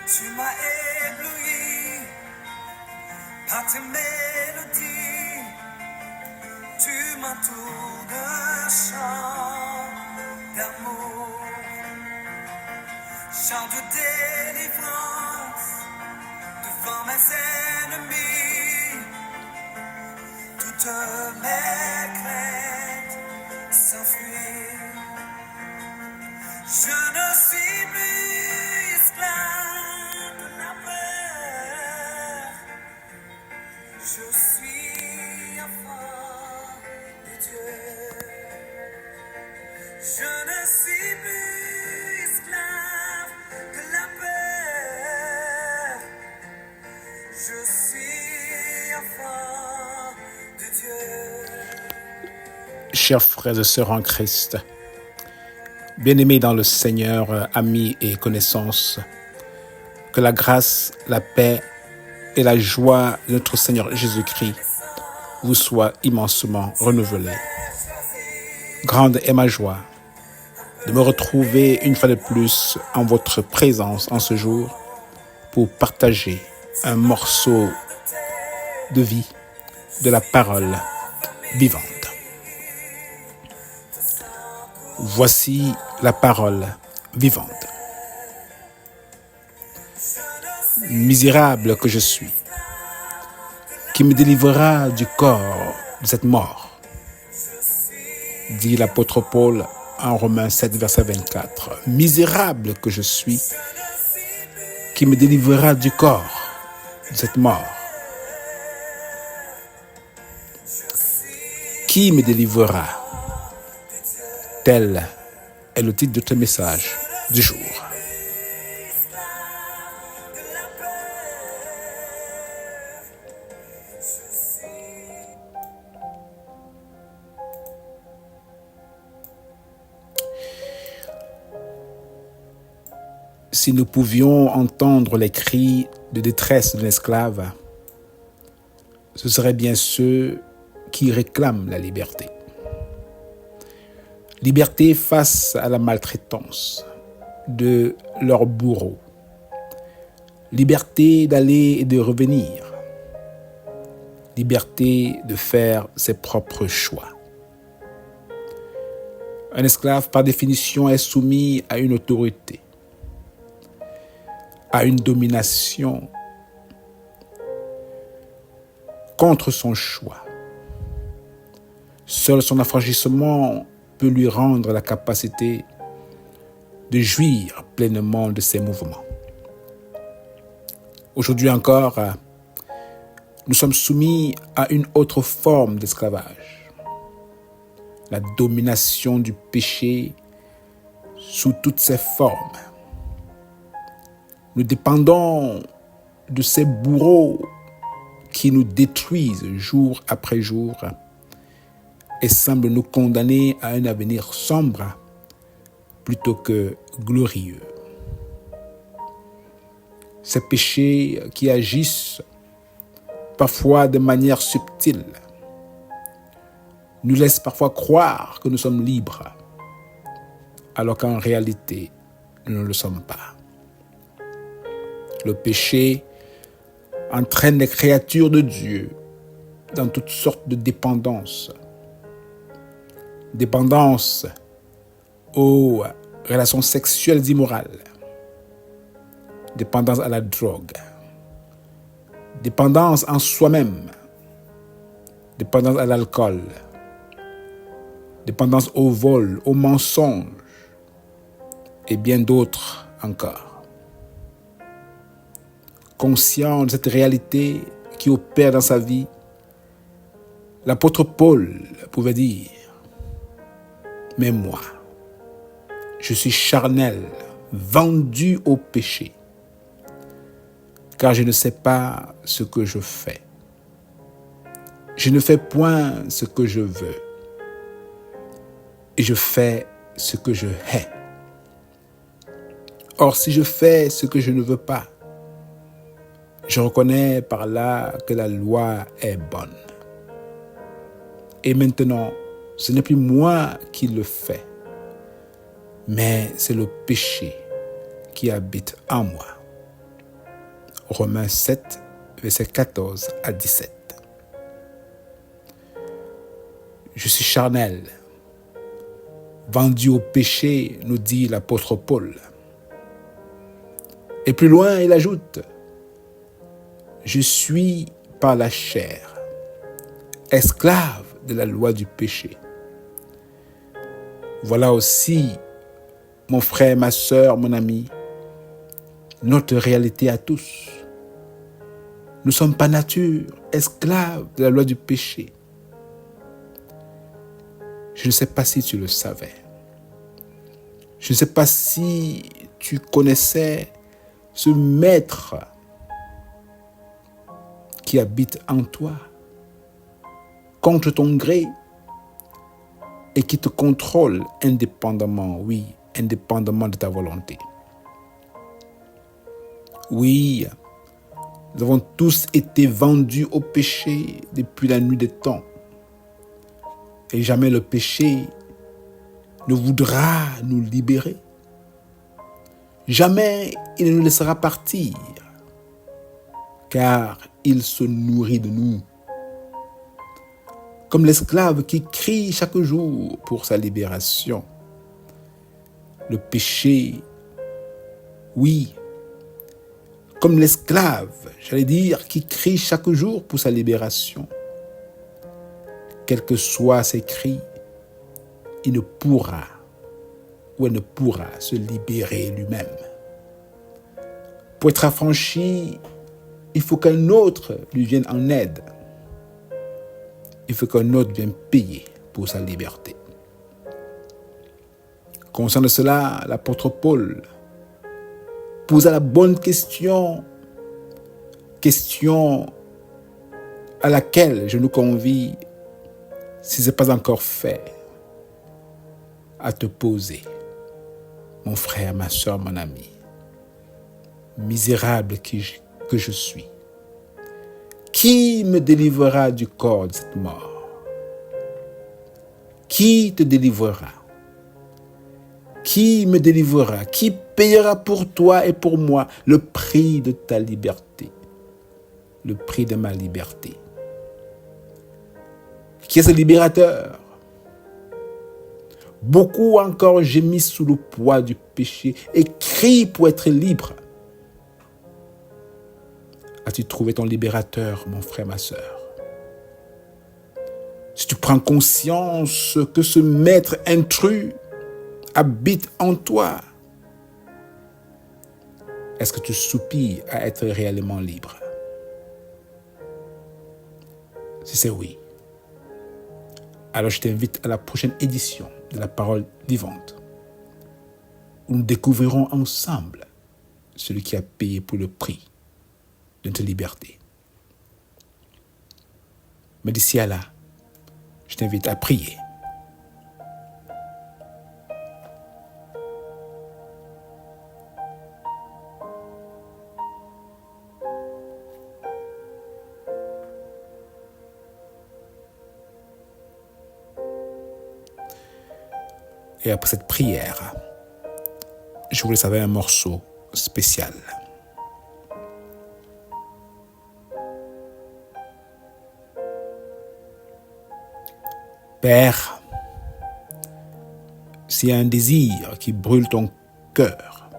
Tu m'as ébloui par tes mélodies, tu m'entoures d'un chant d'amour, chant de délivrance devant mes ennemis. Toutes mes craintes s'enfuient. Je ne suis plus esclave de la peur. Je suis enfant de Dieu. Je ne suis plus esclave de la peur. Je suis enfant de Dieu. Chers frères et sœurs en Christ, bien-aimés dans le Seigneur, amis et connaissances, que la grâce, la paix et la joie de notre Seigneur Jésus-Christ vous soient immensement renouvelées. Grande est ma joie de me retrouver une fois de plus en votre présence en ce jour pour partager un morceau de vie de la parole vivante. Voici la parole vivante. Misérable que je suis, qui me délivrera du corps de cette mort, dit l'apôtre Paul en Romains 7, verset 24. Misérable que je suis, qui me délivrera du corps de cette mort. Qui me délivrera? Tel est le titre de ce message du jour. Si nous pouvions entendre les cris de détresse d'un esclave, ce seraient bien ceux qui réclament la liberté. Liberté face à la maltraitance de leur bourreau. Liberté d'aller et de revenir. Liberté de faire ses propres choix. Un esclave, par définition, est soumis à une autorité, à une domination contre son choix. Seul son affranchissement peut lui rendre la capacité de jouir pleinement de ses mouvements. Aujourd'hui encore, nous sommes soumis à une autre forme d'esclavage, la domination du péché sous toutes ses formes. Nous dépendons de ces bourreaux qui nous détruisent jour après jour et semblent nous condamner à un avenir sombre plutôt que glorieux. Ces péchés qui agissent parfois de manière subtile nous laissent parfois croire que nous sommes libres, alors qu'en réalité, nous ne le sommes pas. Le péché entraîne les créatures de Dieu dans toutes sortes de dépendances. Dépendance aux relations sexuelles immorales, dépendance à la drogue, dépendance en soi-même, dépendance à l'alcool, dépendance au vol, au mensonge et bien d'autres encore. Conscient de cette réalité qui opère dans sa vie, l'apôtre Paul pouvait dire: mais moi, je suis charnel, vendu au péché, car je ne sais pas ce que je fais. Je ne fais point ce que je veux, et je fais ce que je hais. Or, si je fais ce que je ne veux pas, je reconnais par là que la loi est bonne. Et maintenant, ce n'est plus moi qui le fais, mais c'est le péché qui habite en moi. Romains 7, versets 14 à 17. Je suis charnel, vendu au péché, nous dit l'apôtre Paul. Et plus loin, il ajoute, je suis par la chair, esclave de la loi du péché. Voilà aussi, mon frère, ma sœur, mon ami, notre réalité à tous. Nous sommes par nature esclaves de la loi du péché. Je ne sais pas si tu le savais. Je ne sais pas si tu connaissais ce maître qui habite en toi, contre ton gré, et qui te contrôle indépendamment, oui, indépendamment de ta volonté. Oui, nous avons tous été vendus au péché depuis la nuit des temps. Et jamais le péché ne voudra nous libérer. Jamais il ne nous laissera partir, car il se nourrit de nous. Comme l'esclave qui crie chaque jour pour sa libération. Le péché, oui, comme l'esclave, j'allais dire, qui crie chaque jour pour sa libération. Quels que soient ses cris, il ne pourra ou elle ne pourra se libérer lui-même. Pour être affranchi, il faut qu'un autre lui vienne en aide. Il faut qu'un autre vienne payer pour sa liberté. Concernant cela, l'apôtre Paul posa la bonne question à laquelle je nous convie, si ce n'est pas encore fait, à te poser, mon frère, ma soeur, mon ami, misérable que je suis. Qui me délivrera du corps de cette mort? Qui te délivrera? Qui me délivrera? Qui payera pour toi et pour moi le prix de ta liberté? Le prix de ma liberté. Qui est ce libérateur? Beaucoup encore gémissent sous le poids du péché et crient pour être libres. As-tu trouvé ton libérateur, mon frère, ma sœur? Si tu prends conscience que ce maître intrus habite en toi, est-ce que tu soupires à être réellement libre? Si c'est oui, alors je t'invite à la prochaine édition de la Parole vivante, où nous découvrirons ensemble celui qui a payé pour le prix de notre liberté. Mais d'ici à là, je t'invite à prier. Et après cette prière, je voulais savoir un morceau spécial. Père, s'il y a un désir qui brûle ton cœur,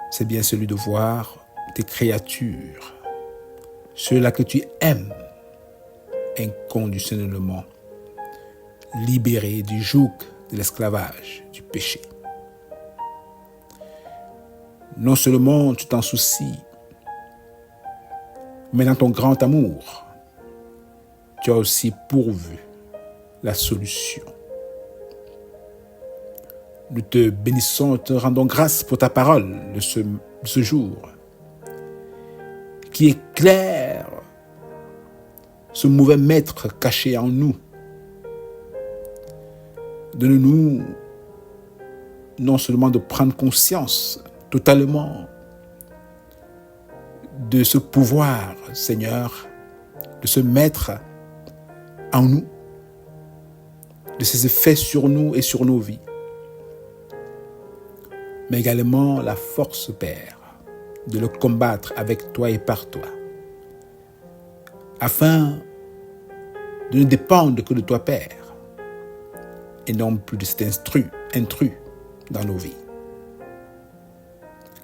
c'est bien celui de voir tes créatures, ceux-là que tu aimes inconditionnellement, libérés du joug de l'esclavage, du péché. Non seulement tu t'en soucies, mais dans ton grand amour, tu as aussi pourvu la solution. Nous te bénissons et te rendons grâce pour ta parole de ce jour, qui éclaire ce mauvais maître caché en nous. Donne-nous non seulement de prendre conscience totalement de ce pouvoir, Seigneur, de ce maître en nous, de ses effets sur nous et sur nos vies, mais également la force, Père, de le combattre avec toi et par toi, afin de ne dépendre que de toi, Père, et non plus de cet intrus dans nos vies.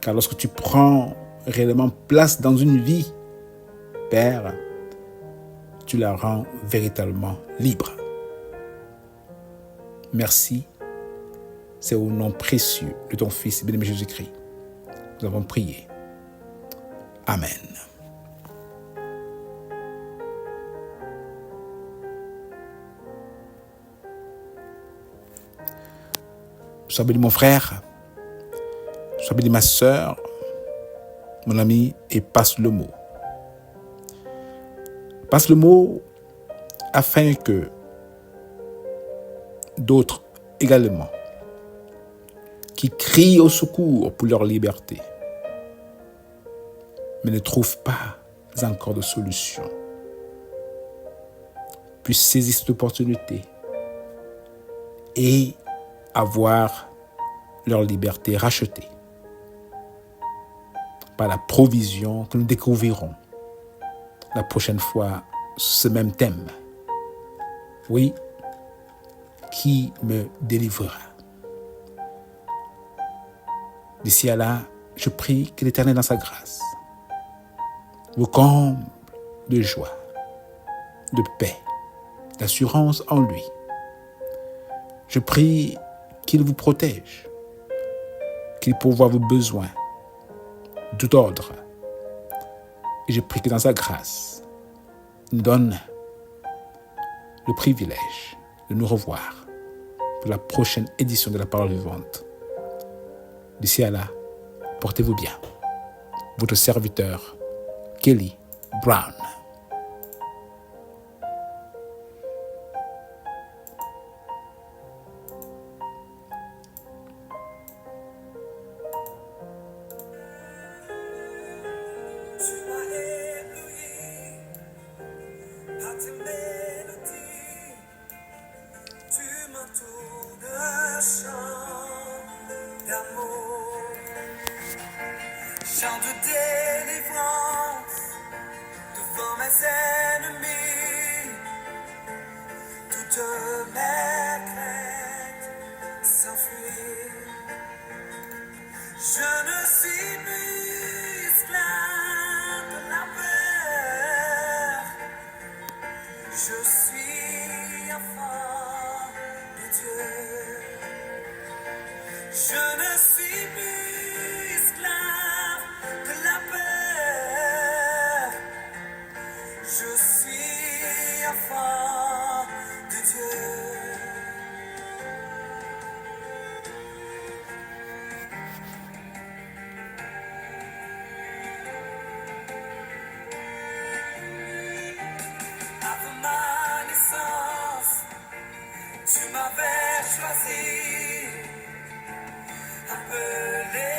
Car lorsque tu prends réellement place dans une vie, Père, tu la rends véritablement libre. Merci. C'est au nom précieux de ton Fils, bien-aimé Jésus-Christ, nous avons prié. Amen. Sois béni mon frère, sois béni ma sœur, mon ami, et passe le mot. Passe le mot afin que d'autres également, qui crient au secours pour leur liberté, mais ne trouvent pas encore de solution, puissent saisir cette opportunité et avoir leur liberté rachetée par la provision que nous découvrirons la prochaine fois sur ce même thème. Oui, qui me délivrera. D'ici à là, je prie que l'Éternel dans sa grâce vous comble de joie, de paix, d'assurance en lui. Je prie qu'il vous protège, qu'il pourvoie vos besoins, de tout ordre. Et je prie que dans sa grâce, il nous donne le privilège de nous revoir pour la prochaine édition de la Parole vivante. D'ici à là, portez-vous bien. Votre serviteur, Kelly Brown. Tu m'as ébloui par tes mélodies, tu m'entoures de chants d'amour, chants de délivrance devant mes ennemis, toutes mes craintes s'enfuient. Je ne suis plus esclave de la peur. Je suis enfant de Dieu. Je ne suis plus esclave de la peur. Je suis enfant de Dieu. Avant ma naissance, tu m'avais choisi, appelé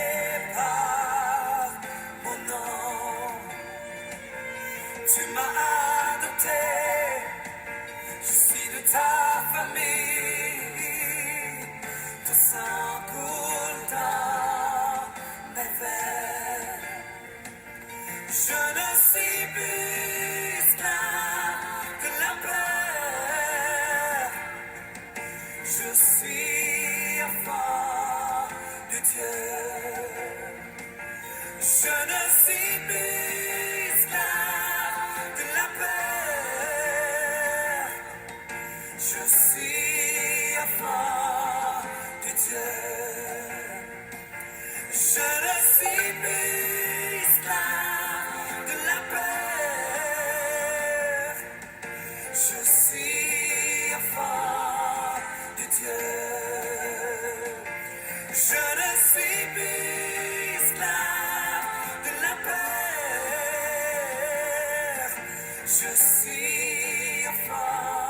par mon nom. Tu m'as adopté, je suis de ta famille. Ton sang coule dans mes veines. Je ne suis plus esclave de la peur. Je suis enfant de Dieu. Je ne suis plus esclave de la peur. Je suis enfant de Dieu. Je ne suis plus esclave de la peur. Je suis enfant de Dieu. Je ne suis plus esclave de la peur. Je suis enfant